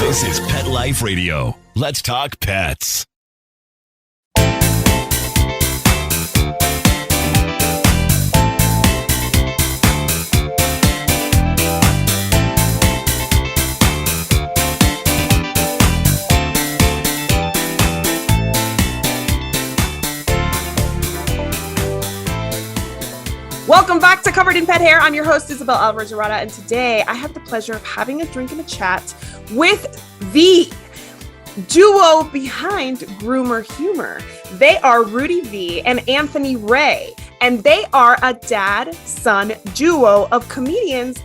This is Pet Life Radio. Let's talk pets. Welcome back to Covered in Pet Hair. I'm your host, Isabel Alvarez-Arada, and today I have the pleasure of having a drink and a chat with the duo behind Groomer Humor. They are Rudy V and Anthony Rey, and they are a dad-son duo of comedians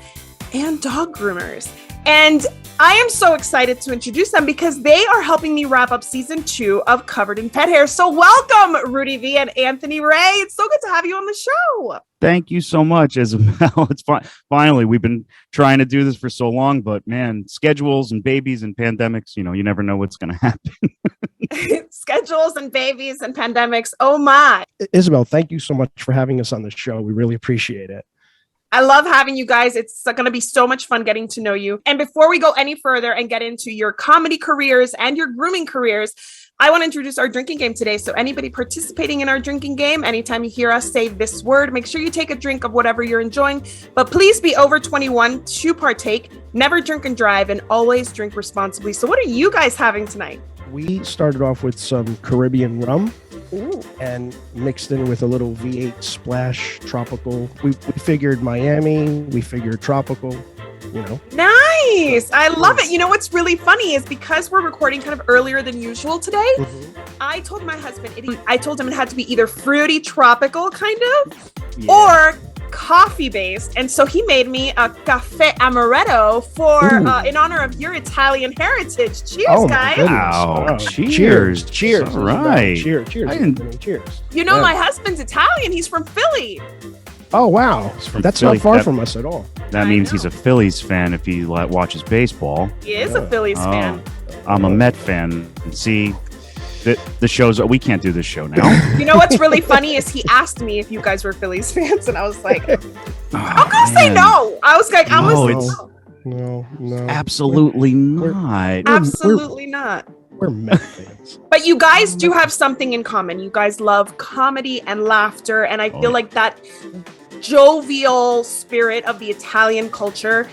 and dog groomers. And I am so excited to introduce them because they are helping me wrap up season 2 of Covered in Pet Hair. So welcome, Rudy V and Anthony Rey. It's so good to have you on the show. Thank you so much, Isabel. It's finally, we've been trying to do this for so long, but man, schedules and babies and pandemics, you never know what's going to happen. Schedules and babies and pandemics. Oh my. Isabel, thank you so much for having us on the show. We really appreciate it. I love having you guys. It's going to be so much fun getting to know you. And before we go any further and get into your comedy careers and your grooming careers, I want to introduce our drinking game today. So anybody participating in our drinking game, anytime you hear us say this word, make sure you take a drink of whatever you're enjoying, but please be over 21 to partake. Never drink and drive, and always drink responsibly. So what are you guys having tonight? We started off with some Caribbean rum. Ooh. And mixed in with a little V8 splash tropical. We figured Miami, we figured tropical, Nice. I love it. What's really funny is because we're recording kind of earlier than usual today, I told my husband, I told him it had to be either fruity tropical kind of, or coffee based, and so he made me a cafe amaretto for in honor of your Italian heritage. Cheers, guys! Wow! Cheers! Cheers! All right! Cheers! Cheers! My husband's Italian. He's from Philly. Oh wow! That's Philly. Not far from us at all. That means he's a Phillies fan if he watches baseball. He is a Phillies fan. I'm a Met fan. See. The shows, we can't do this show now. You know what's really funny is he asked me if you guys were Phillies fans, and I was like, I'm going to say no. I was like, No. Absolutely not. Absolutely not. We're Met fans. But you guys do have something in common. You guys love comedy and laughter, and I feel like that jovial spirit of the Italian culture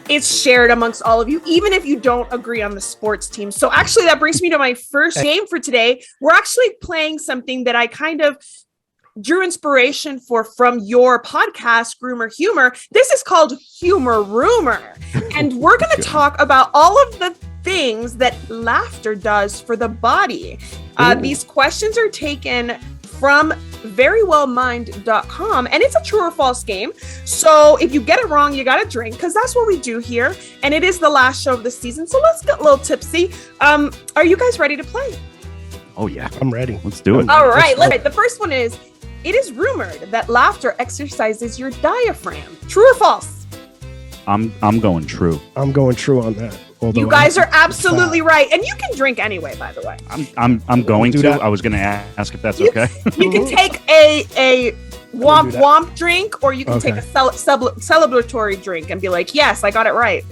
is shared amongst all of you, even if you don't agree on the sports team. So actually, that brings me to my first game for today. We're actually playing something that I kind of drew inspiration from your podcast, Groomer Humor. This is called Humor Rumor. And we're going to talk about all of the things that laughter does for the body. These questions are taken from verywellmind.com, and it's a true or false game. So if you get it wrong, you got to drink, because that's what we do here. And it is the last show of the season. So let's get a little tipsy. Are you guys ready to play? Oh, yeah. I'm ready. Let's do it. All right. The first one is, it is rumored that laughter exercises your diaphragm. True or false? I'm going true. I'm going true on that. You guys are absolutely right, and you can drink anyway. By the way, I'm going to. That. I was going to ask if that's okay. You can take a womp drink, or you can take a celebratory drink and be like, "Yes, I got it right."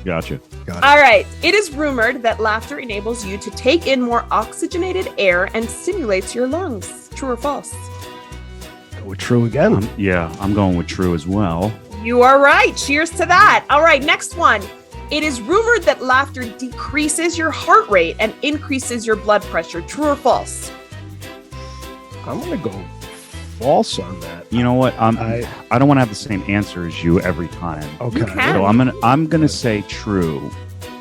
Gotcha. All right. It is rumored that laughter enables you to take in more oxygenated air and stimulates your lungs. True or false? Go with true again. I'm going with true as well. You are right. Cheers to that. All right. Next one. It is rumored that laughter decreases your heart rate and increases your blood pressure. True or false? I'm going to go false on that. You know what? I don't want to have the same answer as you every time. Okay. You can. So I'm gonna say true.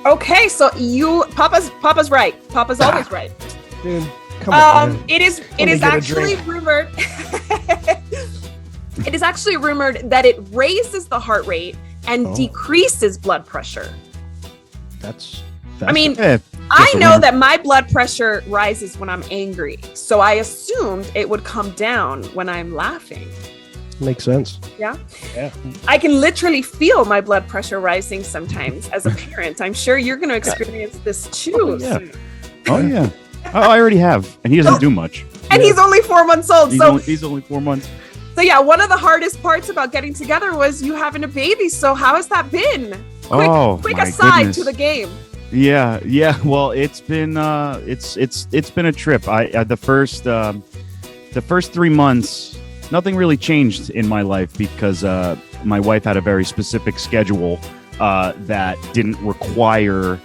Okay, so Papa's right. Papa's always right. Dude, come on. It is actually rumored. It is actually rumored that it raises the heart rate and decreases blood pressure. That's I know that my blood pressure rises when I'm angry, so I assumed it would come down when I'm laughing. Makes sense. Yeah. I can literally feel my blood pressure rising sometimes as a parent. I'm sure you're going to experience this too. Oh yeah. I already have, and he doesn't do much. And he's only 4 months old. He's only 4 months. So yeah, one of the hardest parts about getting together was you having a baby. So how has that been? Quick aside to the game. Yeah. Well, it's been it's been a trip. The first 3 months, nothing really changed in my life because my wife had a very specific schedule that didn't require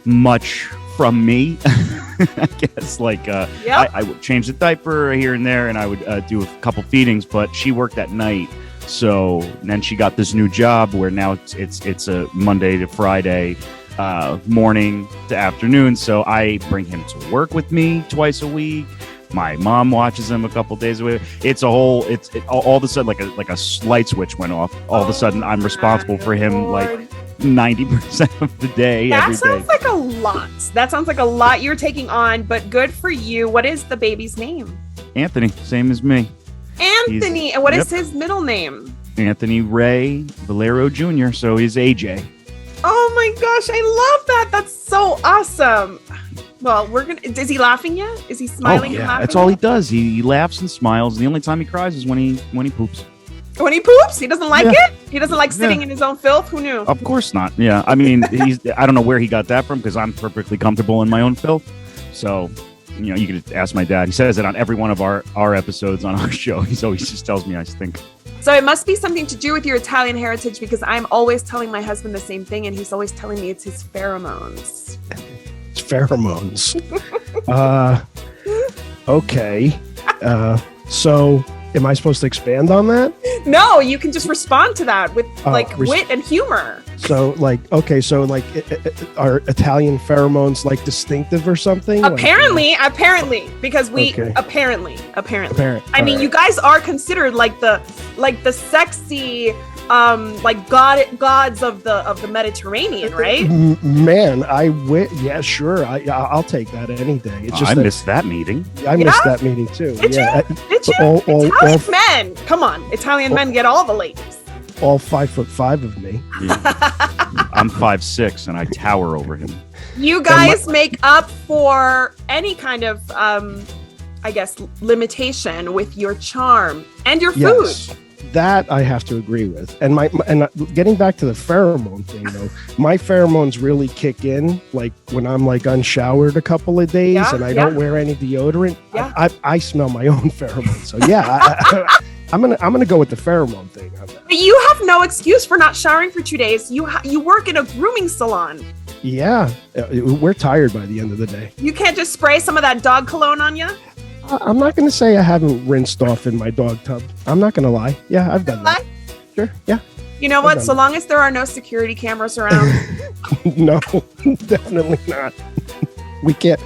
much from me. I guess I would change the diaper here and there, and I would do a couple feedings, but she worked at night. So then she got this new job where now it's a Monday to Friday, morning to afternoon. So I bring him to work with me twice a week. My mom watches him a couple days a week. It's all of a sudden like a light switch went off. All of a sudden I'm responsible for him like 90% of the day. That sounds like a lot. That sounds like a lot you're taking on, but good for you. What is the baby's name? Anthony, same as me. Anthony. And what is his middle name? Anthony Rey Valero Jr. So he's AJ. Oh my gosh, I love that. That's so awesome. Well, is he laughing yet? Is he smiling and laughing? That's all he does. He laughs and smiles. And the only time he cries is when he poops. When he poops? He doesn't like it? He doesn't like sitting in his own filth? Who knew? Of course not. Yeah. I mean, I don't know where he got that from because I'm perfectly comfortable in my own filth. So, you could ask my dad. He says it on every one of our episodes on our show. He always just tells me I stink. So it must be something to do with your Italian heritage because I'm always telling my husband the same thing and he's always telling me it's his pheromones. It's pheromones. Okay. So am I supposed to expand on that? No, you can just respond to that with wit and humor. So are Italian pheromones like distinctive or something? Apparently, because we apparently. I mean, you guys are considered like the sexy gods of the Mediterranean, right? Man, yeah, sure. I'll take that any day. It's just I missed that meeting. I missed that meeting too. Did you? Italian men, come on! Italian men get all the ladies. All 5'5" of me. Yeah. I'm 5'6" and I tower over him. You guys make up for any kind of, I guess, limitation with your charm and your food. Yes. That I have to agree with. And and getting back to the pheromone thing though, my pheromones really kick in like when I'm like unshowered a couple of days and I don't wear any deodorant. Yeah. I smell my own pheromones. So I'm gonna go with the pheromone thing on that. But you have no excuse for not showering for 2 days. You work in a grooming salon. Yeah, we're tired by the end of the day. You can't just spray some of that dog cologne on you? I'm not going to say I haven't rinsed off in my dog tub. I'm not going to lie. Yeah, I've done that. Sure, yeah. You know what? So long as there are no security cameras around. No, definitely not. We can't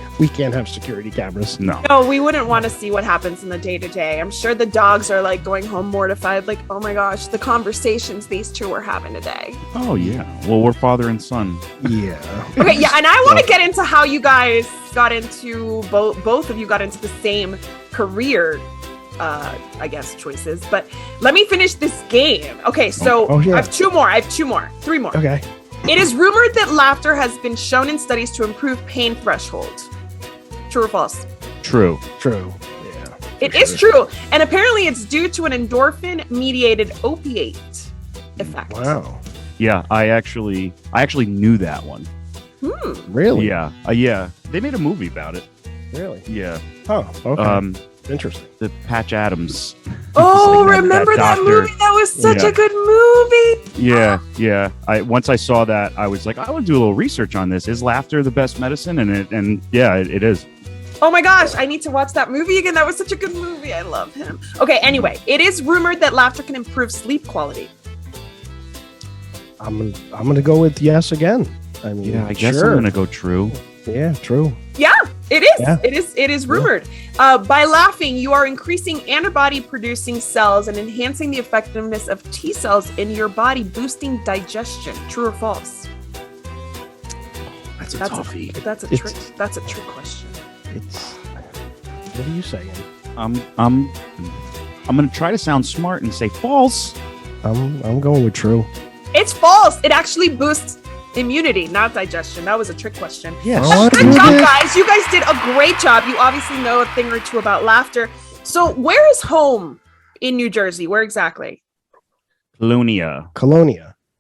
have security cameras. No, we wouldn't want to see what happens in the day-to-day. I'm sure the dogs are like going home mortified, like, oh my gosh, the conversations these two were having today. Oh yeah. Well, we're father and son. Yeah. Okay, yeah, and I want to get into how you guys got into both of you got into the same career I guess choices, but let me finish this game. Okay, so I have two more. 3 more. Okay. It is rumored that laughter has been shown in studies to improve pain threshold. True or false? True. Yeah. It is true. And apparently it's due to an endorphin-mediated opiate effect. Wow. Yeah, I actually knew that one. Really? Yeah. Yeah. They made a movie about it. Really? Yeah. Oh, okay. Interesting. The Patch Adams. Oh, remember that movie? That was such a good movie. Yeah. Once I saw that, I was like, I want to do a little research on this. Is laughter the best medicine? And it is. Oh my gosh, I need to watch that movie again. That was such a good movie. I love him. Okay, anyway, it is rumored that laughter can improve sleep quality. I'm gonna go with yes again. I mean, I guess I'm gonna go true. Yeah, true. Yeah, it is. Yeah. It is rumored. By laughing, you are increasing antibody-producing cells and enhancing the effectiveness of T cells in your body, boosting digestion. True or false? That's a toughie. That's a trick question. What are you saying? I'm gonna try to sound smart and say false. I'm going with true. It's false. It actually boosts immunity, not digestion. That was a trick question. Yes. Good job, guys. You guys did a great job. You obviously know a thing or two about laughter. So where is home in New Jersey? Where exactly? Colonia.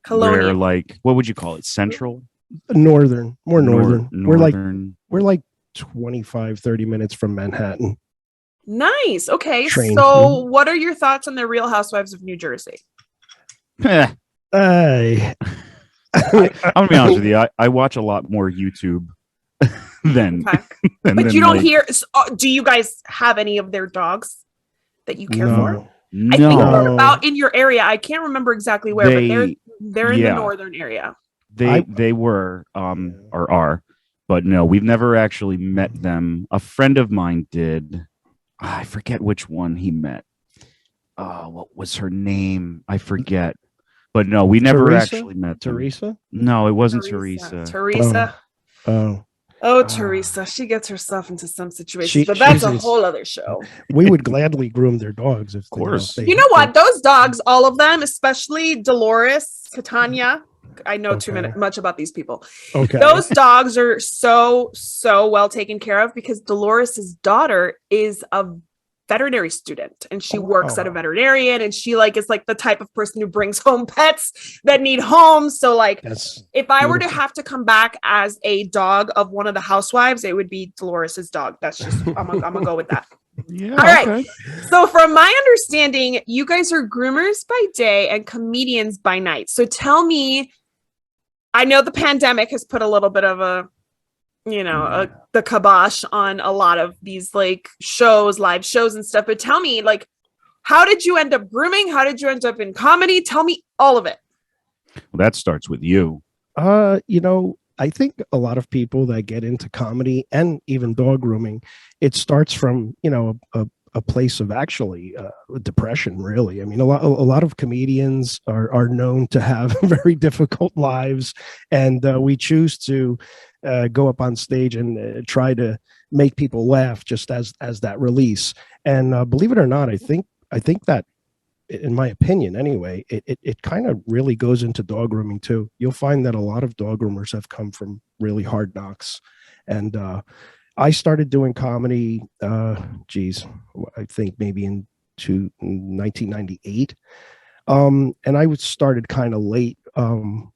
Where, like, what would you call it? Central? More northern. Northern. We're like 25, 30 minutes from Manhattan. Nice. Okay. Train. So what are your thoughts on the Real Housewives of New Jersey? I'm gonna be honest with you. I watch a lot more YouTube than. Okay. But you don't hear. Do you guys have any of their dogs that you care for? No. I think they're about in your area. I can't remember exactly where, but they're in the northern area. They were or are, but no, we've never actually met them. A friend of mine did. I forget which one he met. What was her name? I forget. But no, we never actually met them. Teresa? No, it wasn't Teresa. Teresa. Oh, Teresa. She gets herself into some situations, but that's a whole other show. We would gladly groom their dogs. Of course. You know what? Those dogs, all of them, especially Dolores, Catania. I know too much about these people. Okay. Those dogs are so well taken care of because Dolores's daughter is a veterinary student and she works at a veterinarian, and she is the type of person who brings home pets that need homes. So if I were to have to come back as a dog of one of the housewives, it would be Dolores's dog. That's just I'm gonna go with that. Yeah. All right. Okay. So from my understanding, you guys are groomers by day and comedians by night. So tell me, I know the pandemic has put a little bit of the kibosh on a lot of these shows, live shows and stuff. But tell me, how did you end up grooming? How did you end up in comedy? Tell me all of it. Well, that starts with you. I think a lot of people that get into comedy and even dog grooming, it starts from, a place of actually depression, really. I mean, a lot of comedians are known to have very difficult lives, and we choose to go up on stage and try to make people laugh just as that release. And believe it or not, I think that, in my opinion anyway, it kind of really goes into dog grooming too. You'll find that a lot of dog groomers have come from really hard knocks. And I started doing comedy, I think maybe in 1998. And I started kind of late, and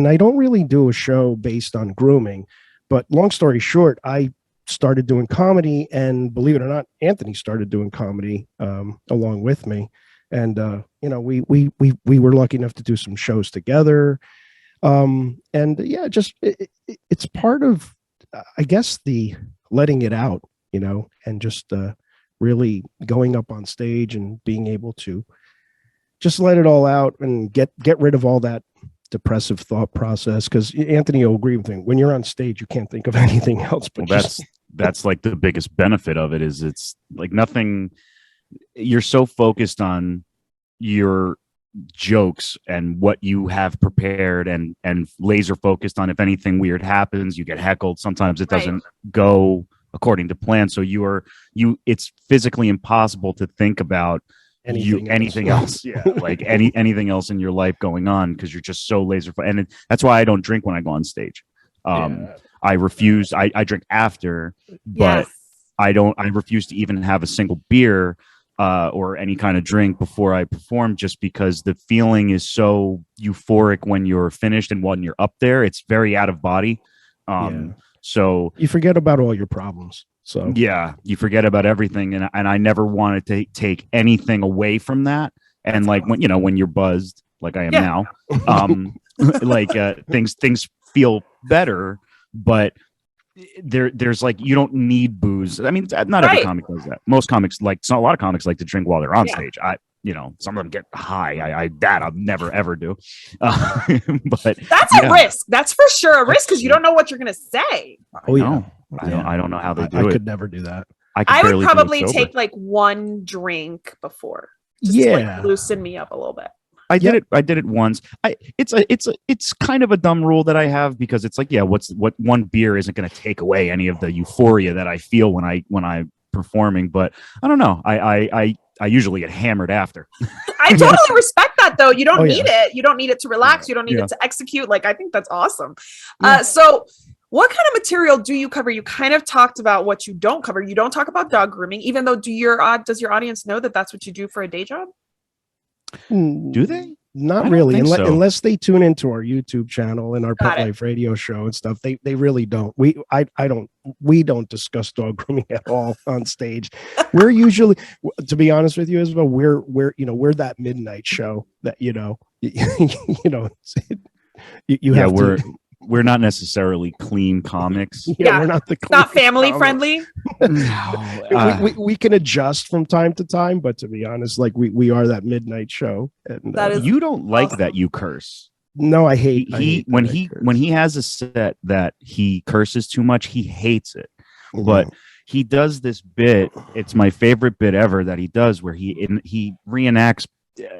I don't really do a show based on grooming, but long story short, I started doing comedy, and believe it or not, Anthony started doing comedy along with me, and we were lucky enough to do some shows together, it's part of, I guess, the letting it out, and just really going up on stage and being able to just let it all out and get rid of all that depressive thought process, because Anthony will agree with me, when you're on stage you can't think of anything else but that's the biggest benefit of it, is it's nothing, you're so focused on your jokes and what you have prepared, and laser focused on, if anything weird happens, you get heckled, sometimes it doesn't go according to plan, so it's physically impossible to think about anything else. Yeah, anything else in your life going on, because you're just so laser focused. And that's why I don't drink when I go on stage. I refuse. I drink after, but I refuse to even have a single beer or any kind of drink before I perform, just because the feeling is so euphoric when you're finished, and when you're up there, it's very out of body. So you forget about all your problems. So yeah, you forget about everything, and I never wanted to take anything away from that. And when you're buzzed, like I am now, things feel better. But there's you don't need booze. I mean, not every comic does that. Most comics a lot of comics like to drink while they're on stage. Some of them get high. I'll never ever do. But that's a risk. That's for sure a risk, because you don't know what you're gonna say. Oh yeah. I don't know how they do it. I could never do that. I would probably take one drink before. Just to loosen me up a little bit. I did it once. It's kind of a dumb rule that I have, because it's what one beer isn't going to take away any of the euphoria that I feel when I'm performing. But I don't know. I usually get hammered after. I totally respect that, though. You don't need it. You don't need it to relax. You don't need it to execute. I think that's awesome. So what kind of material do you cover? You kind of talked about what you don't cover. You don't talk about dog grooming, even though does your audience know that that's what you do for a day job? Do they? Not really, so. unless they tune into our YouTube channel and our Got Pet it. Life radio show and stuff. They really don't. We don't discuss dog grooming at all on stage. We're usually, to be honest with you, Isabel, we're that midnight show that you know have to. We're not necessarily clean comics. Yeah, we're not the It's not family comics. friendly. No, We can adjust from time to time, but to be honest, like we are that midnight show. And That is you don't like awesome. that you curse. no, I hate When that I curse. he has a set that he curses too much, he hates it. Mhm. But he does this bit. It's my favorite bit ever that he does, where he reenacts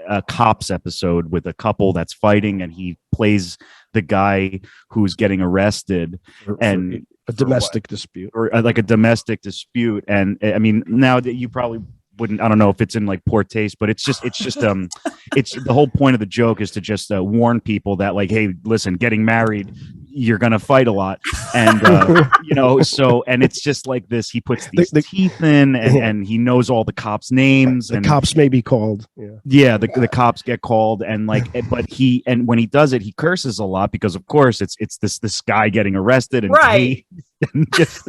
a Cops episode with a couple that's fighting, and he plays the guy who's getting arrested For and a domestic dispute. or like a domestic dispute. And I mean, now that you probably wouldn't, I don't know if it's in like poor taste, but it's just it's the whole point of the joke is to just warn people that, like, hey, listen, getting married, you're gonna fight a lot, and and it's just like this. He puts these teeth in, and he knows all the cops' names, The and cops may be called. the cops get called, and when he does it, he curses a lot because of course it's this guy getting arrested, and Right. and just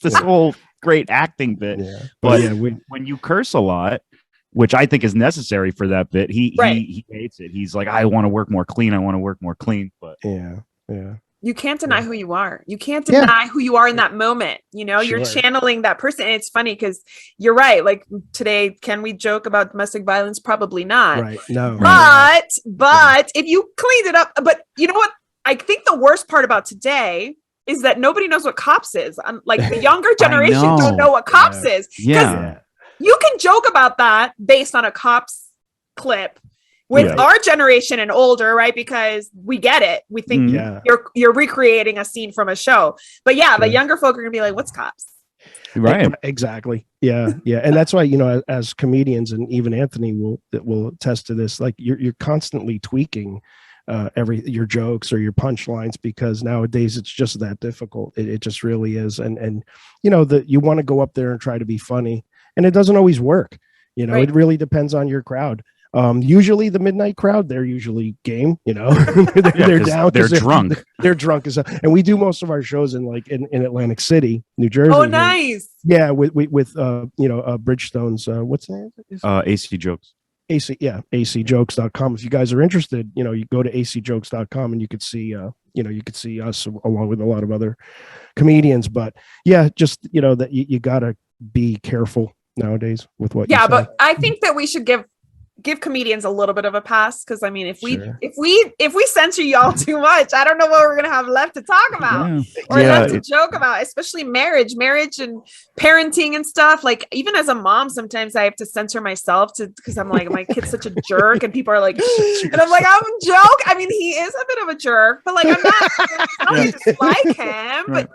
this whole great acting bit. Yeah. But yeah, when you curse a lot, which I think is necessary for that bit, he hates it. He's like, I want to work more clean. I want to work more clean. But yeah. You can't deny who you are. You can't deny who you are in that moment. You're Sure. channeling that person. And it's funny because you're right. Like today, can we joke about domestic violence? Probably not. Right. No. But if you cleaned it up, but you know what? I think the worst part about today is that nobody knows what Cops is. Like the younger generation don't know what Cops is. yeah, You can joke about that based on a Cops clip with our generation and older, right? Because we get it. We think you're recreating a scene from a show. But the younger folk are gonna be like, what's Cops? right. Exactly. Yeah. And that's why, as comedians, and even Anthony will attest to this, like you're constantly tweaking your jokes or your punchlines, because nowadays it's just that difficult. It just really is. And you want to go up there and try to be funny, and it doesn't always work. Right. It really depends on your crowd. Usually the midnight crowd, they're usually game, they're down. They're drunk. They're drunk as hell. And we do most of our shows in Atlantic City, New Jersey. Oh, nice. Yeah. With Bridgestone's, what's the name? AC Jokes. acjokes.com. If you guys are interested, you go to acjokes.com and you could see, you could see us along with a lot of other comedians. But just, that you gotta be careful nowadays with what you say. But I think that we should give comedians a little bit of a pass, because I mean, if we censor y'all too much, I don't know what we're gonna have left to talk about or left to joke about, especially marriage and parenting and stuff. Like even as a mom, sometimes I have to censor myself because I'm like, my kid's such a jerk, and people are like, and I'm like, I'm a joke. I mean, he is a bit of a jerk, but like I'm not dislike him. But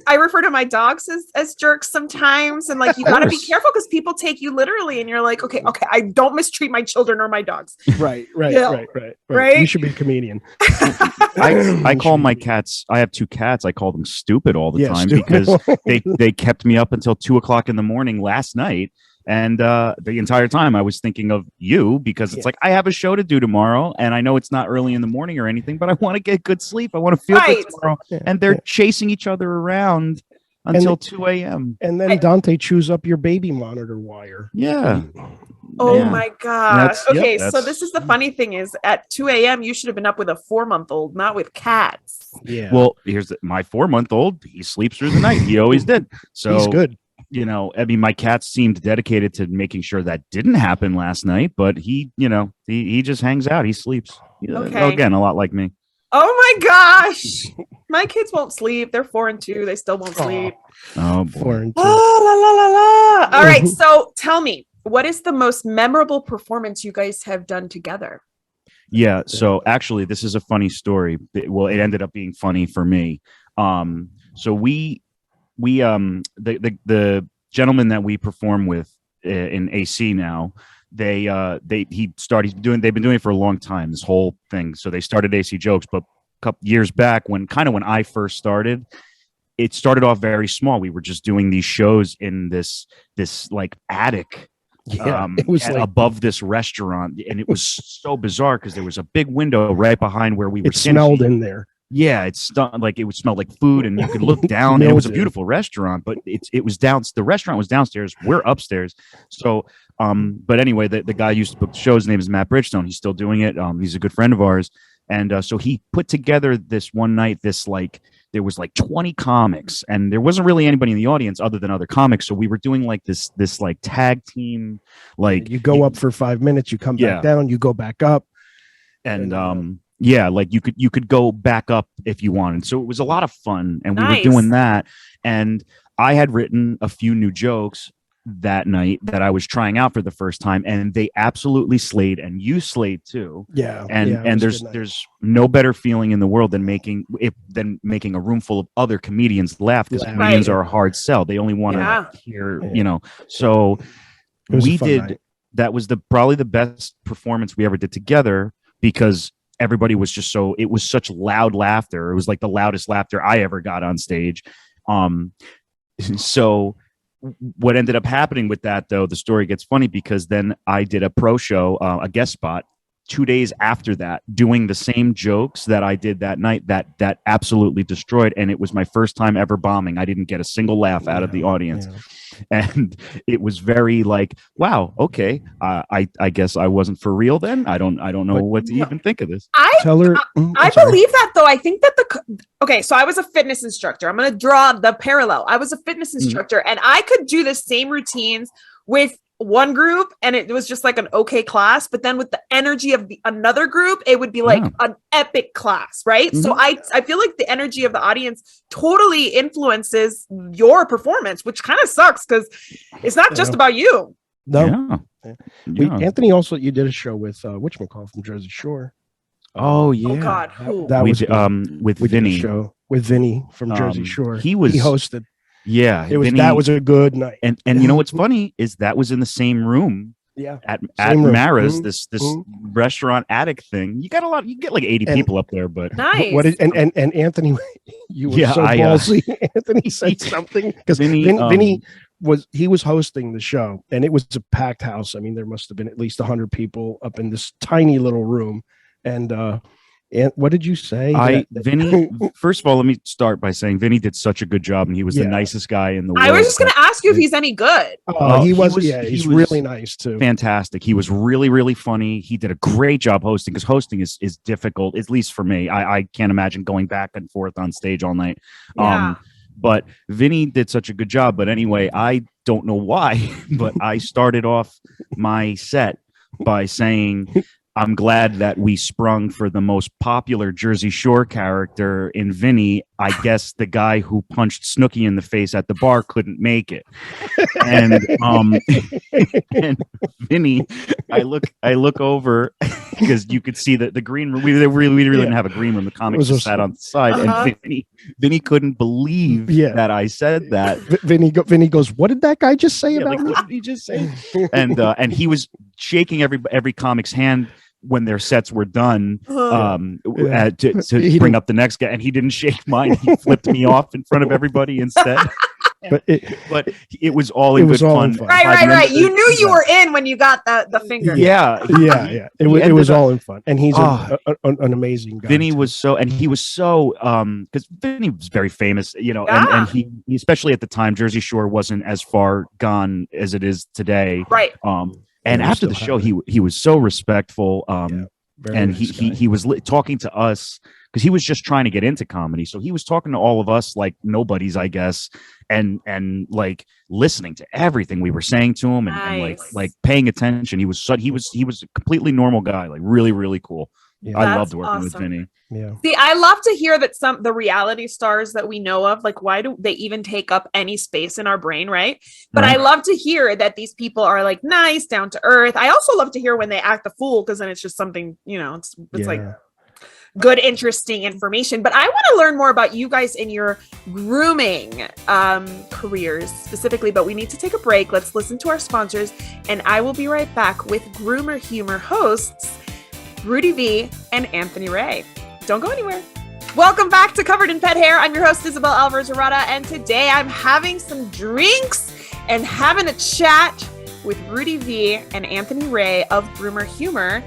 I refer to my dogs as jerks sometimes, and like you got to be careful because people take you literally, and you're like, okay, I don't mistreat my children or my dogs. Right. Right? You should be a comedian. I call my cats, I have two cats, I call them stupid all the time because they kept me up until 2:00 in the morning last night. And the entire time I was thinking of you, because it's like, I have a show to do tomorrow, and I know it's not early in the morning or anything, but I want to get good sleep. I want to feel good tomorrow. And they're chasing each other around until 2 a.m. And then Dante chews up your baby monitor wire. Yeah. Oh my gosh. So this is the Mm. funny thing is at 2 a.m. you should have been up with a 4-month-old, not with cats. Yeah. Well, here's my 4-month-old. He sleeps through the night. He always did. So he's good. I mean, my cat seemed dedicated to making sure that didn't happen last night, but he just hangs out. He sleeps. Okay. Again, a lot like me. Oh my gosh. My kids won't sleep. They're 4 and 2. They still won't sleep. Oh, boy. 4 and 2. All right. So tell me, what is the most memorable performance you guys have done together? Yeah. So actually, this is a funny story. Well, it ended up being funny for me. So the gentleman that we perform with in AC now, they've been doing it for a long time, this whole thing. So they started AC Jokes, but a couple years back when I first started, it started off very small. We were just doing these shows in this like attic it was like, above this restaurant, and it was so bizarre because there was a big window right behind where we were. It smelled in there. Yeah, it smelled like food, and you could look down, and it was a beautiful restaurant, but it was down. The restaurant was downstairs. We're upstairs. So, but anyway, the guy used to book the show. His name is Matt Bridgestone. He's still doing it. He's a good friend of ours, and so he put together this one night. There was like 20 comics, and there wasn't really anybody in the audience other than other comics. So we were doing like this like tag team, like you go up for 5 minutes, you come back down, you go back up, and like you could go back up if you wanted. So it was a lot of fun, and we were doing that. And I had written a few new jokes that night that I was trying out for the first time, and they absolutely slayed, and you slayed too. And there's no better feeling in the world than making a room full of other comedians laugh, because comedians are a hard sell. They only want to hear, So we did. Night. That was probably the best performance we ever did together, because everybody was just it was such loud laughter. It was like the loudest laughter I ever got on stage. So what ended up happening with that, though, the story gets funny, because then I did a pro show, a guest spot 2 days after that, doing the same jokes that I did that night that absolutely destroyed. And it was my first time ever bombing. I didn't get a single laugh out of the audience. And it was very like, wow, okay, I guess I wasn't for real then. I don't know what to even think of this. I believe that, though. I think that so I was a fitness instructor. I'm going to draw the parallel. I was a fitness instructor, and I could do the same routines with one group, and it was just like an okay class, but then with the energy of another group, it would be like an epic class, right? So I feel like the energy of the audience totally influences your performance, which kind of sucks, because it's not just about you. Anthony, also, you did a show with whatchamacallit from Jersey Shore. Oh yeah. Oh God, that was with Vinny. Show with Vinny from Jersey Shore. He hosted. Yeah, that was a good night. And you know what's funny is that was in the same room. At Mara's, this restaurant attic thing. You get like 80 people up there, but nice. And Anthony, you were so ballsy. Anthony said something, because Vinny was hosting the show, and it was a packed house. I mean, there must have been at least 100 people up in this tiny little room. And what did you say? Vinny, first of all, let me start by saying Vinny did such a good job, and he was the nicest guy in the world. I was just going to ask you if he's any good. He's really nice too. Fantastic. He was really, really funny. He did a great job hosting, because hosting is difficult, at least for me. I can't imagine going back and forth on stage all night. But Vinny did such a good job. But anyway, I don't know why, but I started off my set by saying, I'm glad that we sprung for the most popular Jersey Shore character in Vinny. I guess the guy who punched Snooki in the face at the bar couldn't make it. And and Vinny, I look over, because you could see that the green room. We really didn't have a green room. The comics just sat on the side, and Vinny couldn't believe that I said that. Vinny goes, "What did that guy just say about me?" What did he just say? And he was shaking every comic's hand when their sets were done, to bring up the next guy, and he didn't shake mine. He flipped me off in front of everybody instead. But it was all in good fun. Right. You knew you were in when you got the finger. Yeah. It was all in fun, and he's an amazing guy. Vinny was so, and he was so, because Vinny was very famous, and he especially at the time, Jersey Shore wasn't as far gone as it is today, right? And after the show, he was so respectful, and he was talking to us, because he was just trying to get into comedy. So he was talking to all of us like nobodies, I guess, and like listening to everything we were saying to him, and like paying attention. He was a completely normal guy, like really, really cool. I loved working with Vinny. Yeah. See, I love to hear that the reality stars that we know of, like, why do they even take up any space in our brain, right? But I love to hear that these people are like nice, down to earth. I also love to hear when they act a fool, because then it's just something, it's like good, interesting information. But I want to learn more about you guys in your grooming careers specifically, but we need to take a break. Let's listen to our sponsors, and I will be right back with Groomer Humor hosts Rudy V and Anthony Rey. Don't go anywhere. Welcome back to Covered in Pet Hair. I'm your host, Isabel Alvarez-Arata, and today I'm having some drinks and having a chat with Rudy V and Anthony Rey of Groomer Humor.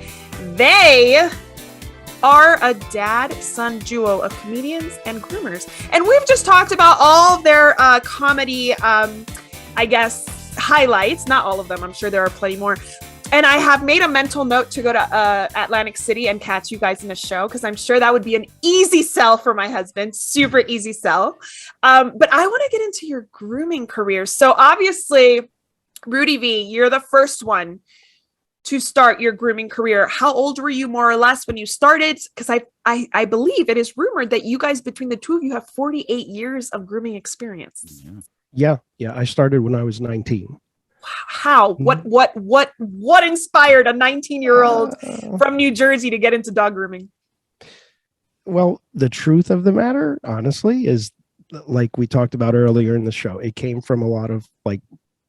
They are a dad-son duo of comedians and groomers. And we've just talked about all of their comedy, I guess, highlights. Not all of them. I'm sure there are plenty more. And I have made a mental note to go to Atlantic City and catch you guys in a show, because I'm sure that would be an easy sell for my husband. Super easy sell. But I want to get into your grooming career. So obviously, Rudy V, you're the first one to start your grooming career. How old were you more or less when you started? Because I believe it is rumored that you guys, between the two of you, have 48 years of grooming experience. Yeah. I started when I was 19. How? What inspired a 19-year-old from New Jersey to get into dog grooming? Well, the truth of the matter, honestly, is like we talked about earlier in the show. It came from a lot of like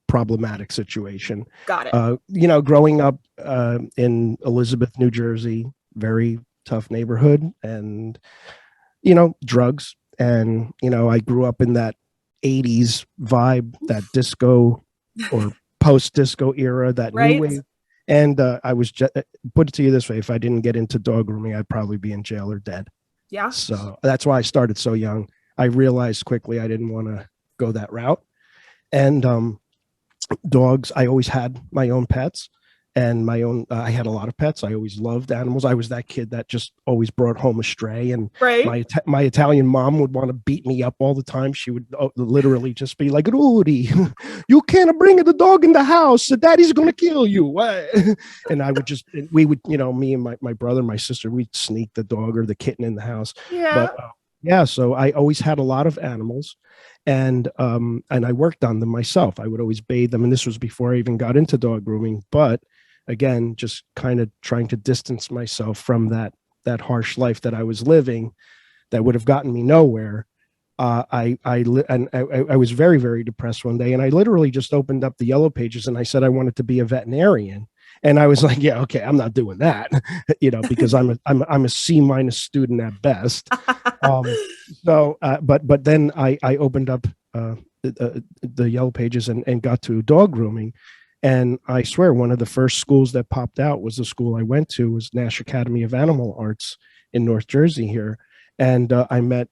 problematic situation. Got it. Growing up in Elizabeth, New Jersey, very tough neighborhood, and drugs, and I grew up in that 80s vibe, that disco or post-disco era, that right. new wave. And I was put it to you this way: if I didn't get into dog grooming, I'd probably be in jail or dead. Yeah. So that's why I started so young. I realized quickly I didn't want to go that route. And dogs, I always had my own pets, and I had a lot of pets. I always loved animals. I was that kid that just always brought home a stray, and right. my Italian mom would want to beat me up all the time. She would literally just be like, Rudy, you can't bring the dog in the house. Daddy's going to kill you. And I would we would, me and my brother, my sister, we'd sneak the dog or the kitten in the house. Yeah. But so I always had a lot of animals, and I worked on them myself. I would always bathe them. And this was before I even got into dog grooming. But again, just kind of trying to distance myself from that harsh life that I was living that would have gotten me nowhere. I was very, very depressed one day, and I literally just opened up the Yellow Pages and I said I wanted to be a veterinarian. And I was like, yeah, okay, I'm not doing that, because I'm a C- student at best. But then I opened up the Yellow Pages and got to dog grooming. And I swear, one of the first schools that popped out was the school I went to, was Nash Academy of Animal Arts in North Jersey here. And I met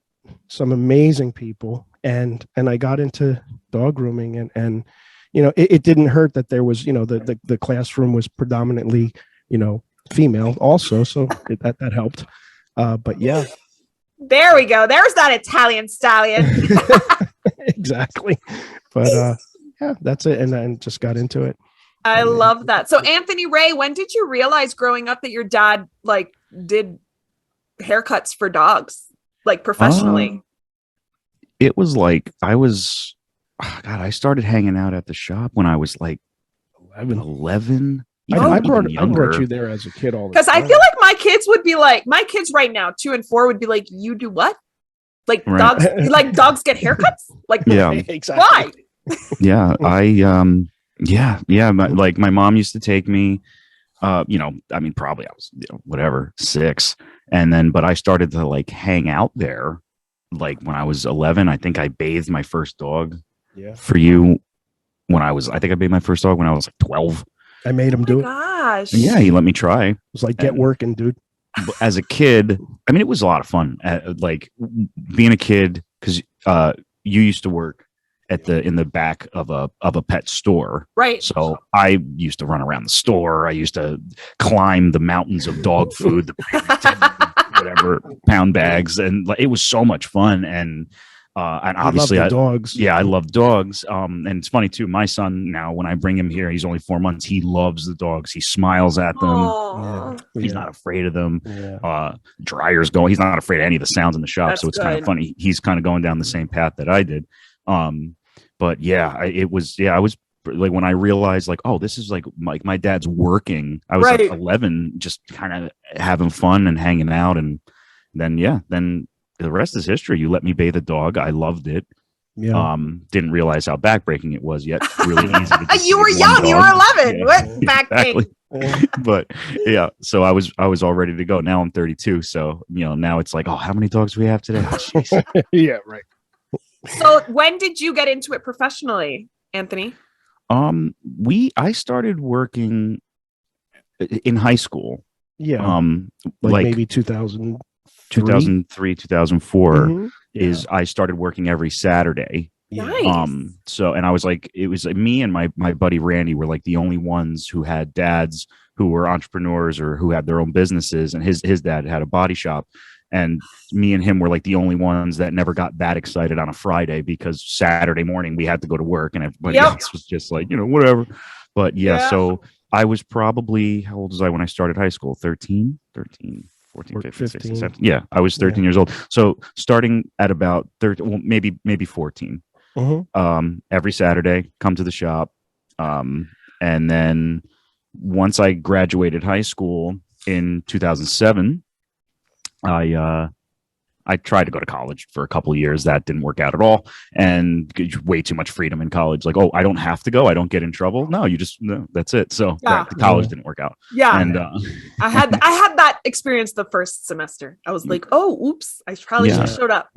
some amazing people, and I got into dog grooming, and it didn't hurt that there was, the classroom was predominantly, female also. So that helped. But yeah. There we go. There's that Italian stallion. Exactly. But yeah, that's it. And I just got into it. I love that. So Anthony Rey, when did you realize growing up that your dad did haircuts for dogs, professionally? It was I started hanging out at the shop when I was 11. I brought you there as a kid all the time. Because I feel like my kids would be my kids right now, 2 and 4, would be like, you do what? Right. Dogs, dogs get haircuts? Yeah, exactly. Why? Yeah, my mom used to take me, probably I was, 6. And then, but I started to hang out there, when I was 11. I think I bathed my first dog for you I think I bathed my first dog when I was 12. I made him do it. Gosh. Yeah, he let me try. It was get working, dude. As a kid, it was a lot of fun. Being a kid, because you used to work in the back of a pet store, right? So I used to run around the store. I used to climb the mountains of dog food, the whatever pound bags, and it was so much fun. And obviously, dogs. Yeah, I love dogs. And it's funny too. My son now, when I bring him here, he's only 4 months. He loves the dogs. He smiles at them. Yeah. He's not afraid of them. Yeah. Dryer's going. He's not afraid of any of the sounds in the shop. That's so it's good. kind of funny. He's kind of going down the same path that I did. But yeah, I was when I realized this is my dad's working. I was 11, just kind of having fun and hanging out, and then the rest is history. You let me bathe a dog. I loved it. Yeah. Didn't realize how backbreaking it was yet. Really easy to just you were young. You were 11. Yeah, what backbreaking? Exactly. But yeah, so I was all ready to go. Now I'm 32. So, now it's how many dogs do we have today? Yeah, right. So when did you get into it professionally, Anthony? I started working in high school. Yeah. Like maybe 2003, 2003, 2004 Mm-hmm. is I started working every Saturday. Nice. So, and I was like, it was like me and my buddy Randy were like the only ones who had dads who were entrepreneurs or who had their own businesses, and his dad had a body shop, and me and him were like the only ones that never got that excited on a Friday because Saturday morning we had to go to work and everybody else was just like, whatever. But so I was probably, how old was I when I started high school? 13, 14, 15, 16, 17. Yeah, I was 13 years old. So starting at about 13, well, maybe 14. Every Saturday, come to the shop. And then once I graduated high school in 2007, I tried to go to college for a couple of years. That didn't work out at all. And way too much freedom in college. Like, oh, I don't have to go. I don't get in trouble. No, that's it. So the college didn't work out. Yeah. And I had that experience the first semester. I was like, oh, oops, I probably should have showed up.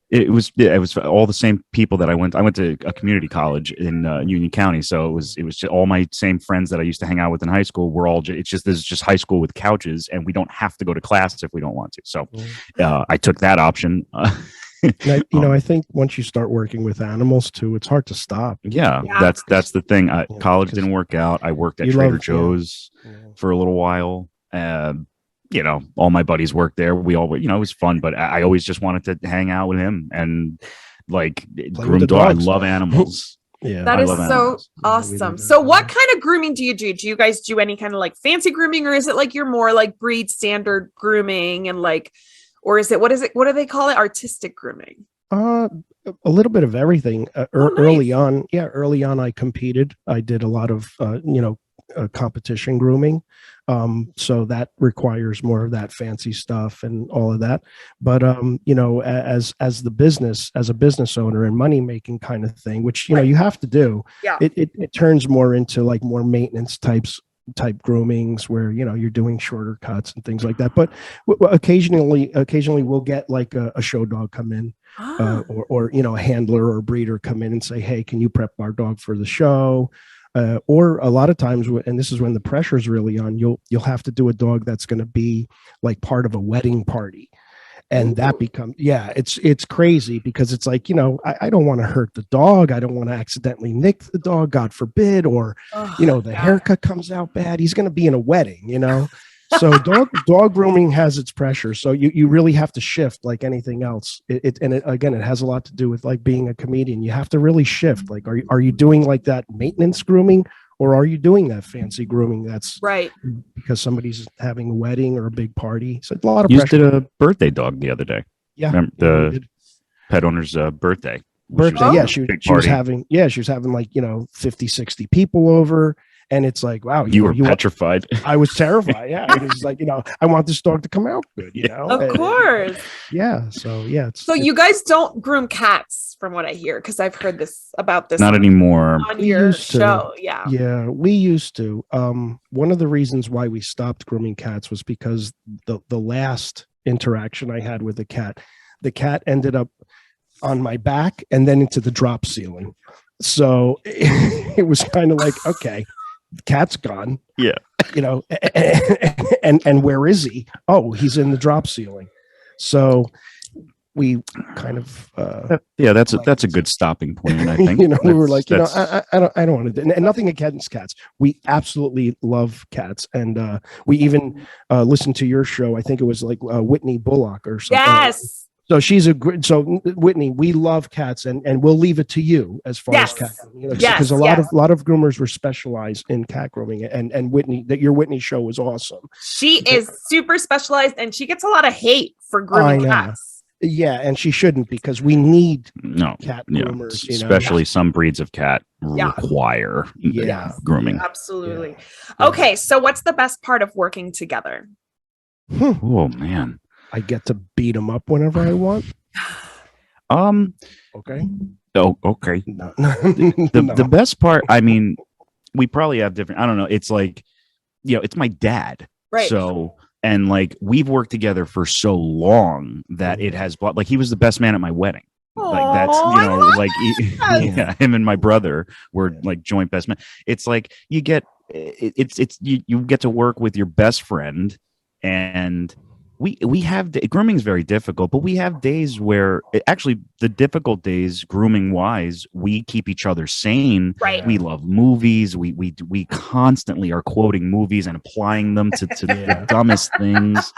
It was all the same people that I went to a community college in Union County. So it was just all my same friends that I used to hang out with in high school were all this is just high school with couches, and we don't have to go to class if we don't want to. So I took that option. I think once you start working with animals too, it's hard to stop. Yeah. That's the thing. College didn't work out. I worked at Trader Joe's for a little while. All my buddies worked there. We all, it was fun, but I always just wanted to hang out with him and like groom dogs. I love animals. That is so awesome. So what kind of grooming do you do? Do you guys do any kind of like fancy grooming, or is it like you're more like breed standard grooming and like, or is it, what do they call it? Artistic grooming? A little bit of everything. Early on, I competed. I did a lot of, competition grooming. So that requires more of that fancy stuff and all of that. But, as a business owner and money making kind of thing, which, you have to do, it turns more into like more maintenance type groomings where, you're doing shorter cuts and things like that. But occasionally we'll get like a show dog come in, or a handler or a breeder come in and say, hey, can you prep our dog for the show? Or a lot of times, and this is when the pressure is really on, you'll have to do a dog that's going to be like part of a wedding party. And that becomes, it's crazy because it's like, I don't want to hurt the dog. I don't want to accidentally nick the dog, God forbid, or, the haircut comes out bad. He's going to be in a wedding, So dog grooming has its pressure. So you really have to shift like anything else. It has a lot to do with like being a comedian. You have to really shift. Like, are you doing like that maintenance grooming, or are you doing that fancy grooming? That's right because somebody's having a wedding or a big party. So a lot of pressure. You did a birthday dog the other day. Yeah, remember the pet owner's birthday. She was having like 50, 60 people over. And it's like, wow, you were petrified. I was terrified. Yeah. It was like, I want this dog to come out good, Of course. Yeah. So, So you guys don't groom cats from what I hear, because I've heard about this. Not anymore. On your show. Yeah. Yeah, we used to. One of the reasons why we stopped grooming cats was because the last interaction I had with the cat ended up on my back and then into the drop ceiling. So it was kind of like, okay, the cat's gone. Yeah. And where is he? Oh, he's in the drop ceiling. So we kind of that's a good stopping point, I think. We were like, I don't want to do, and nothing against cats. We absolutely love cats, and we even listened to your show. I think it was like Whitney Bullock or something. Yes. So Whitney, we love cats, and we'll leave it to you as far as cat grooming. Because a lot of groomers were specialized in cat grooming, and Whitney, your Whitney show was awesome. She is super specialized, and she gets a lot of hate for grooming cats. Yeah, and she shouldn't, because we need cat groomers, especially some breeds of cat require grooming. Absolutely. Yeah. Okay, so what's the best part of working together? Oh man. I get to beat them up whenever I want. Okay. Oh, okay. No. The best part, I mean, we probably have different, I don't know. It's like, it's my dad. Right. So, and like, we've worked together for so long that it has, like, he was the best man at my wedding. Like that's like him and my brother were like joint best men. It's like you get you get to work with your best friend, and we have grooming is very difficult, but we have days where actually the difficult days grooming wise, we keep each other sane. Right. We love movies. We constantly are quoting movies and applying them to the dumbest things.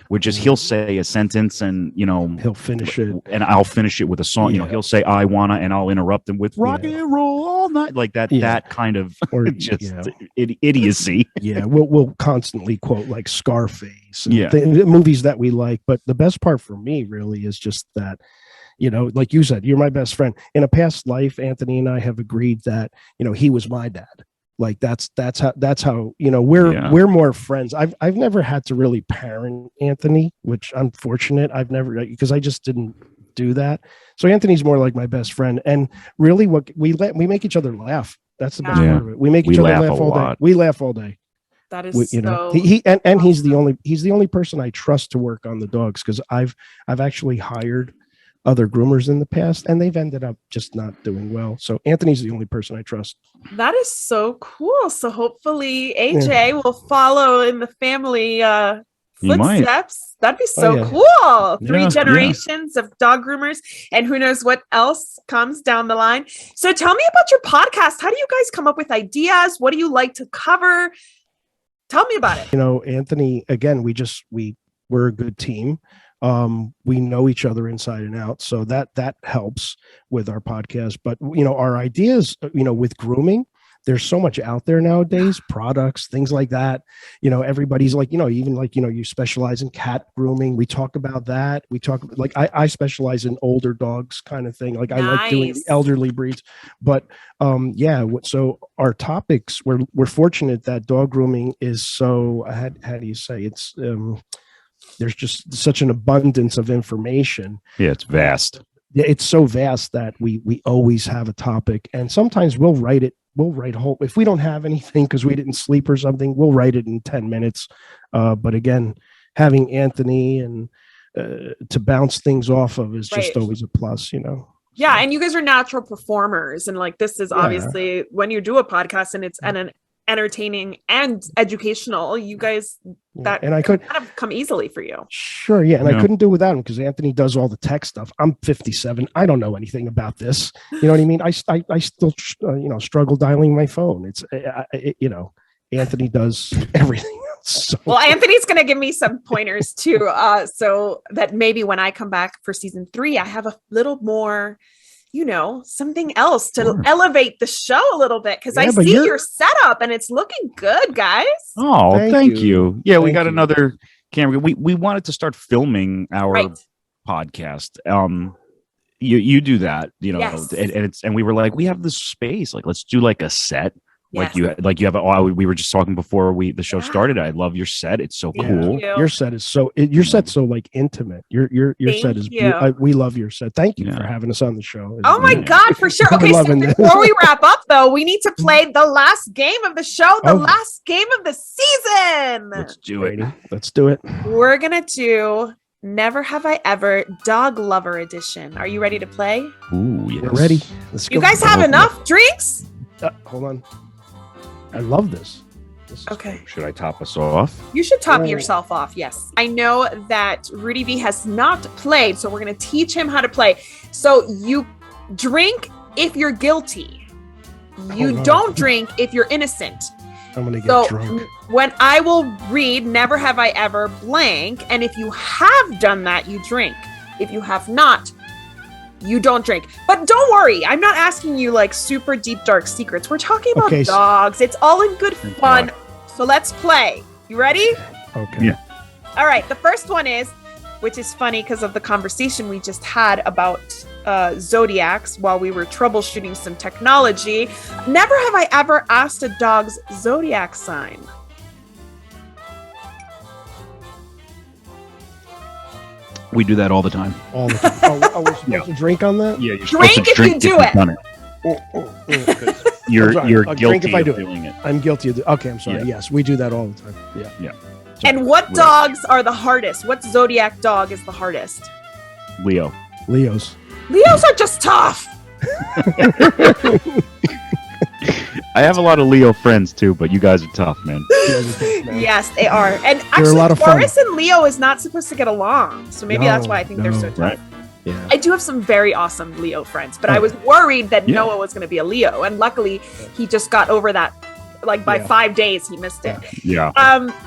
Which is he'll say a sentence and he'll finish it, and I'll finish it with a song. He'll say "I wanna," and I'll interrupt him with "rock and roll all night," like that. That kind of idiocy. We'll constantly quote like Scarface. The movies that we like. But the best part for me really is just that, like you said, you're my best friend. In a past life, Anthony and I have agreed that, he was my dad. Like that's how we're more friends. I've never had to really parent Anthony, which I'm fortunate. I've never, because I just didn't do that. So Anthony's more like my best friend. And really what we make each other laugh. That's the best part of it. We make each other laugh all day. We laugh all day. That is he's the only person I trust to work on the dogs, because I've actually hired other groomers in the past and they've ended up just not doing well. So Anthony's the only person I trust. That is so cool. So hopefully AJ will follow in the family footsteps. That'd be so cool. 3 generations of dog groomers, and who knows what else comes down the line. So tell me about your podcast. How do you guys come up with ideas? What do you like to cover? Tell me about it. Anthony, again, we're a good team. We know each other inside and out, so that helps with our podcast. But our ideas, with grooming, there's so much out there nowadays, products, things like that. Everybody's like, even like, you specialize in cat grooming. We talk about that. We talk like I specialize in older dogs kind of thing. Like I like doing the elderly breeds. But so our topics, we're fortunate that dog grooming is so, how do you say, it's there's just such an abundance of information. Yeah, it's vast. It's so vast that we always have a topic, and sometimes we'll write whole, if we don't have anything because we didn't sleep or something, we'll write it in 10 minutes. But again, having Anthony and to bounce things off of is just always a plus, Yeah, and you guys are natural performers, and like this is obviously when you do a podcast and it's an entertaining and educational, you guys and I could kind of come easily for you. Sure, yeah, and I couldn't do without him because Anthony does all the tech stuff. I'm 57. I don't know anything about this. You know what I mean? I still struggle dialing my phone. It's Anthony does everything else. So. Well, Anthony's going to give me some pointers too, so that maybe when I come back for season 3, I have a little more, something else to elevate the show a little bit, because I see your setup and it's looking good, guys. Oh, thank you. Yeah, we got another camera. We wanted to start filming our podcast. You do that, and we were like, we have this space, like let's do like a set. Yes. Like you have we were just talking before the show started. I love your set. It's so cool. Your set is your set's so like intimate. Your set is we love your set. Thank you for having us on the show. Oh my God, for sure. Okay, so before we wrap up though, we need to play the last game of the show, the last game of the season. Let's do it. Let's do it. We're gonna do Never Have I Ever Dog Lover Edition. Are you ready to play? Ooh, yes. We're ready. Let's go. You guys have enough drinks? Hold on. I love this. Okay. Should I top us off? You should top yourself off, yes. I know that Rudy V has not played, so we're going to teach him how to play. So you drink if you're guilty. You don't drink if you're innocent. I'm going to get drunk. When I will read Never Have I Ever blank, and if you have done that, you drink. If you have not, you don't drink. But don't worry, I'm not asking you like super deep dark secrets. We're talking about dogs. It's all in good fun. So let's play. You ready? Okay. Yeah. All right. The first one is, which is funny because of the conversation we just had about zodiacs while we were troubleshooting some technology. Never have I ever asked a dog's zodiac sign. We do that all the time. All the time. We're supposed to drink on that? Yeah, you're drink supposed to if drink you do it. You're guilty of doing it. I'm guilty of it. Okay, I'm sorry. Yeah. Yes, we do that all the time. Yeah. And what dogs are the hardest? What zodiac dog is the hardest? Leo. Leos. Leos are just tough. I have a lot of Leo friends too, but you guys are tough, man. Yes, they are. And They're a actually, lot of fun. Taurus and Leo is not supposed to get along. So maybe that's why I think they're so tough. Right. Yeah. I do have some very awesome Leo friends, but I was worried that Yeah. Noah was going to be a Leo. And luckily, he just got over that. Like by 5 days, he missed it. Yeah.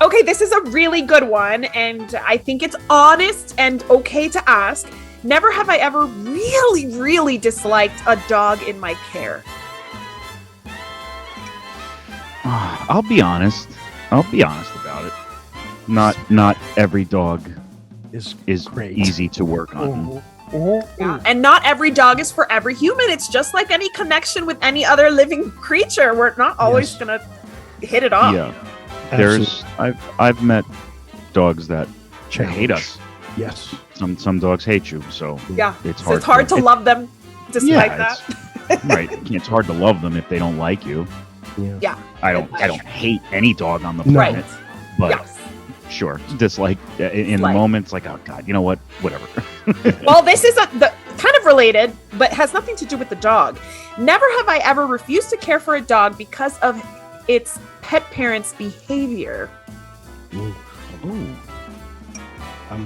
Okay, this is a really good one. And I think it's honest and okay to ask. Never have I ever really, really disliked a dog in my care. I'll be honest. I'll be honest about it. Not every dog is Great. easy to work on. Yeah. And not every dog is for every human. It's just like any connection with any other living creature. We're not always gonna hit it off. Yeah. There's I've met dogs that hate us. Yes. Some dogs hate you, so Yeah. it's So hard. it's hard to love them despite Yeah, that. Right. It's hard to love them if they don't like you. Yeah. I don't hate any dog on the No. planet, but Yes. sure, dislike in the Like- moment. It's like, oh god, you know what? Whatever. Well, this is kind of related, but has nothing to do with the dog. Never have I ever refused to care for a dog because of its pet parents' behavior. Ooh. I'm gonna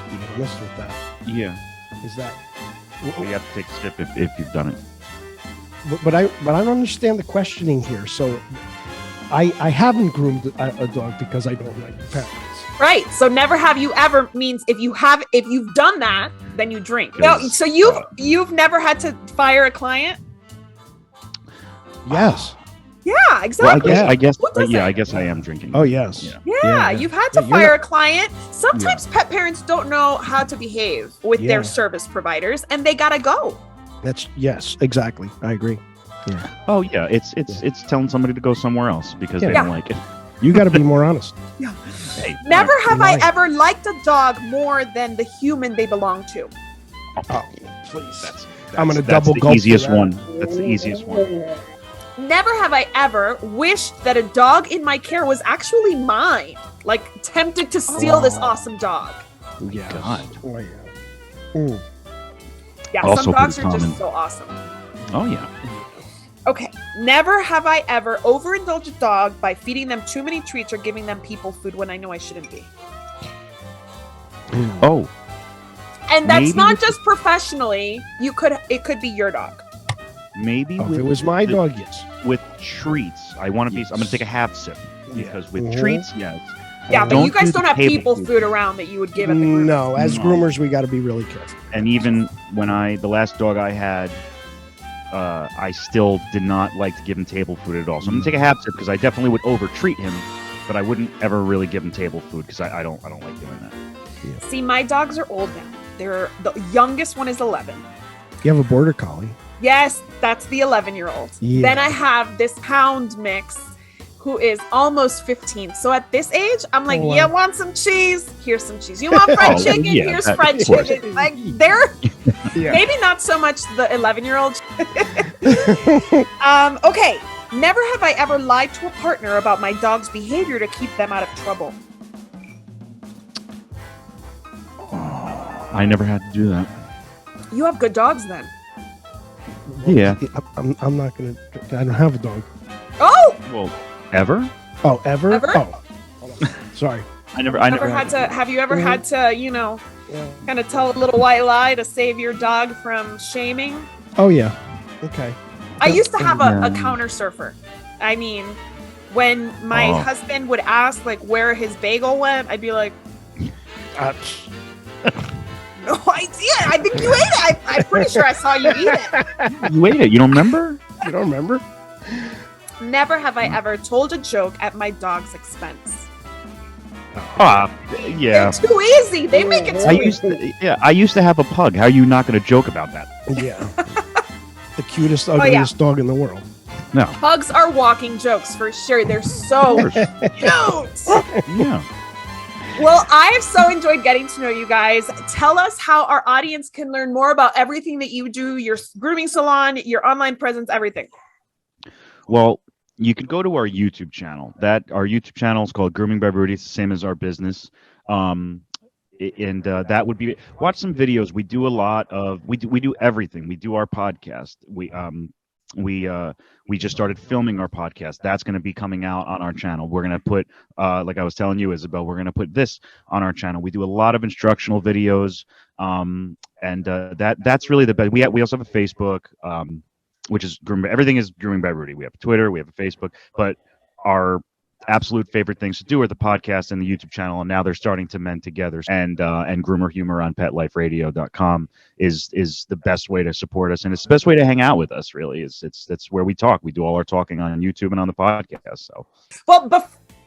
be honest with that. Yeah. Is that? You have to take a step if you've done it. But I don't understand the questioning here. So I haven't groomed a dog because I don't like the parents. Right. So never have you ever means if you've done that, then you drink. No, Yes. so you've never had to fire a client? Yes. Yeah, Well, exactly. I guess Who doesn't? I guess I am drinking. Oh yes. Yeah. Yeah, you've had to Yeah, fire a client. Sometimes pet parents don't know how to behave with Yeah. their service providers and they gotta go. That's yes, exactly. I agree. Yeah. Oh yeah, it's telling somebody to go somewhere else because they Yeah. don't like it. You got to be more honest. Hey, Never have I Right. ever liked a dog more than the human they belong to. Oh, please. That's I'm gonna that's double the gulp easiest for that. one. That's the easiest one. Never have I ever wished that a dog in my care was actually mine. Like tempted to steal this awesome dog. Yes. God. Oh yeah. Mm. Yeah, Also some dogs pretty are common. just so awesome. Oh yeah. Okay, never have I ever overindulged a dog by feeding them too many treats or giving them people food when I know I shouldn't be. Oh, And that's Maybe not with- just professionally. It could be your dog. maybe Oh, if it was my dog, yes. with treats. I'm going to take a half sip because with Mhm. treats, yes. Yeah, but Don't you guys do don't the have table people food. food around that you would give at the groomers. No, as No. groomers, we got to be really careful. And even when the last dog I had, I still did not like to give him table food at all. So I'm gonna take a half sip because I definitely would over-treat him, but I wouldn't ever really give him table food because I don't like doing that. See, my dogs are old now. The youngest one is 11. You have a border collie. Yes, that's the 11-year-old. Yeah. Then I have this hound mix who is almost 15. So at this age, I'm like, Oh, wow. yeah, want some cheese? Here's some cheese. You want fried Oh, chicken? yeah, Here's that- fried of course. chicken. Like they're Yeah. maybe not so much the 11-year-old. Okay. Never have I ever lied to a partner about my dog's behavior to keep them out of trouble. I never had to do that. You have good dogs then. Yeah. I'm not gonna. I don't have a dog. Oh, Well, ever? Oh, ever? Ever? Oh, sorry. I never have you ever had to, Yeah. kind of tell a little white lie to save your dog from shaming? Oh yeah. Okay. I used to have a Yeah. counter surfer. I mean, when my Oh. husband would ask like where his bagel went, I'd be like, no idea. I think you ate it. I'm pretty sure I saw you eat it. You ate it. You don't remember? You don't remember? Never have I ever told a joke at my dog's expense. Yeah. They're too easy. They make it too easy. I used to have a pug. How are you not going to joke about that? Yeah. The cutest, yeah. ugliest dog in the world. No. Pugs are walking jokes for sure. They're so Of course. cute. Yeah. Well, I've so enjoyed getting to know you guys. Tell us how our audience can learn more about everything that you do, your grooming salon, your online presence, everything. Well, you can go to our YouTube channel. Our YouTube channel is called Grooming by Rudy. It's the same as our business. and that would be watch some videos. We do a lot of we do everything. We do our podcast. We just started filming our podcast. That's going to be coming out on our channel. We're going to put like I was telling you, Isabel, we're going to put this on our channel. We do a lot of instructional videos, and that's really the best. We also have a Facebook, which is Grooming. Everything is Grooming by Rudy. We have a Twitter, we have a Facebook, but our absolute favorite things to do are the podcast and the YouTube channel, and now they're starting to mend together. And Groomer Humor on PetLifeRadio.com is the best way to support us, and it's the best way to hang out with us. Really, that's where we talk. We do all our talking on YouTube and on the podcast. So, well,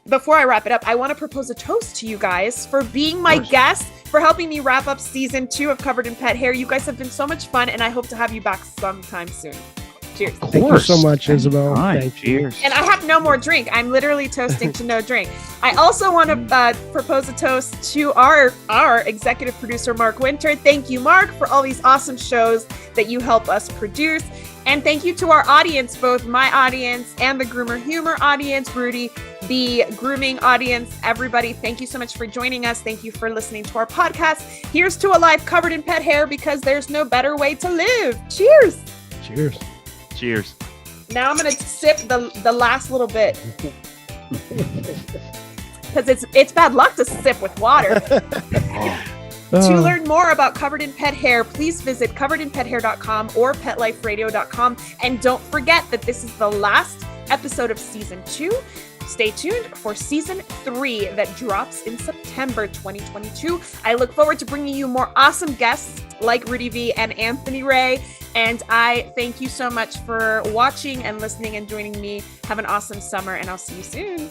before I wrap it up, I want to propose a toast to you guys for being my guests, for helping me wrap up season 2 of Covered in Pet Hair. You guys have been so much fun, and I hope to have you back sometime soon. Cheers. Thank you so much, Isabel. Thank you. Cheers. And I have no more drink. I'm literally toasting to no drink. I also want to propose a toast to our executive producer, Mark Winter. Thank you, Mark, for all these awesome shows that you help us produce. And thank you to our audience, both my audience and the Groomer Humor audience, Rudy, the Grooming audience, everybody. Thank you so much for joining us. Thank you for listening to our podcast. Here's to a life covered in pet hair, because there's no better way to live. Cheers. Cheers. Cheers. Now I'm gonna sip the last little bit, because it's bad luck to sip with water. To learn more about Covered in Pet Hair, please visit coveredinpethair.com or PetLifeRadio.com. And don't forget that this is the last episode of season 2. Stay tuned for season 3 that drops in September 2022. I look forward to bringing you more awesome guests like Rudy V and Anthony Rey. And I thank you so much for watching and listening and joining me. Have an awesome summer, and I'll see you soon.